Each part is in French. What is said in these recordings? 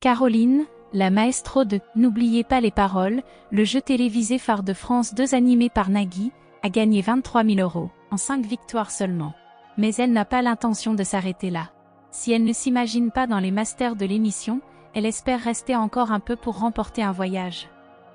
Caroline, la maestro de « N'oubliez pas les paroles », le jeu télévisé phare de France 2 animé par Nagui, a gagné 23 000 € en 5 victoires seulement. Mais elle n'a pas l'intention de s'arrêter là. Si elle ne s'imagine pas dans les masters de l'émission, elle espère rester encore un peu pour remporter un voyage.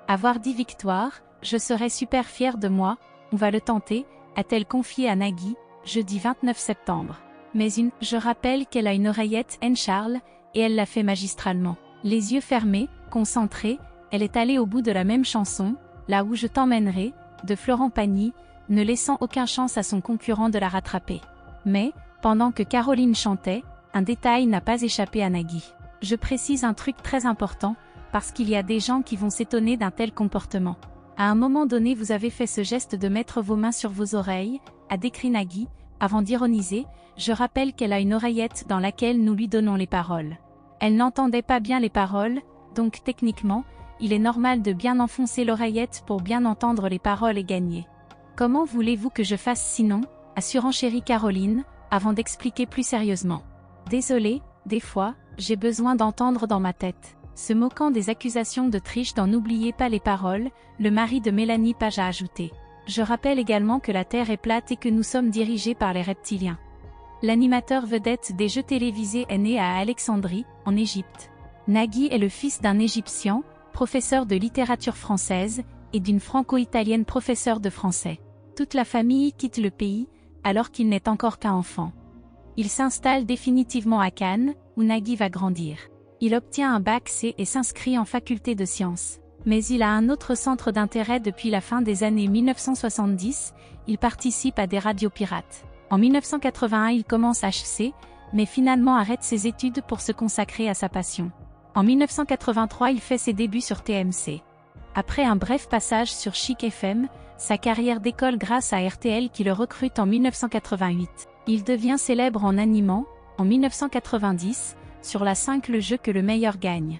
Avoir 10 victoires, je serais super fière de moi, on va le tenter, a-t-elle confié à Nagui, jeudi 29 septembre. Mais je rappelle qu'elle a une oreillette N-Charles, et elle l'a fait magistralement. Les yeux fermés, concentrée, elle est allée au bout de la même chanson, Là où je t'emmènerai, de Florent Pagny, ne laissant aucune chance à son concurrent de la rattraper. Mais, pendant que Caroline chantait, un détail n'a pas échappé à Nagui. Je précise un truc très important, parce qu'il y a des gens qui vont s'étonner d'un tel comportement. À un moment donné vous avez fait ce geste de mettre vos mains sur vos oreilles, a décrit Nagui, avant d'ironiser, je rappelle qu'elle a une oreillette dans laquelle nous lui donnons les paroles. Elle n'entendait pas bien les paroles, donc techniquement, il est normal de bien enfoncer l'oreillette pour bien entendre les paroles et gagner. Comment voulez-vous que je fasse sinon, a surenchéri Caroline, avant d'expliquer plus sérieusement. Désolée, des fois, j'ai besoin d'entendre dans ma tête. Se moquant des accusations de triche dans N'oubliez pas les paroles, le mari de Mélanie Page a ajouté. Je rappelle également que la Terre est plate et que nous sommes dirigés par les reptiliens. L'animateur vedette des jeux télévisés est né à Alexandrie, en Égypte. Nagui est le fils d'un Égyptien, professeur de littérature française, et d'une franco-italienne professeure de français. Toute la famille quitte le pays, alors qu'il n'est encore qu'un enfant. Il s'installe définitivement à Cannes, où Nagui va grandir. Il obtient un bac C et s'inscrit en faculté de sciences. Mais il a un autre centre d'intérêt depuis la fin des années 1970, il participe à des radios pirates. En 1981 il commence HC, mais finalement arrête ses études pour se consacrer à sa passion. En 1983 il fait ses débuts sur TMC. Après un bref passage sur Chic FM, sa carrière décolle grâce à RTL qui le recrute en 1988. Il devient célèbre en animant, en 1990, sur la 5 le jeu que le meilleur gagne.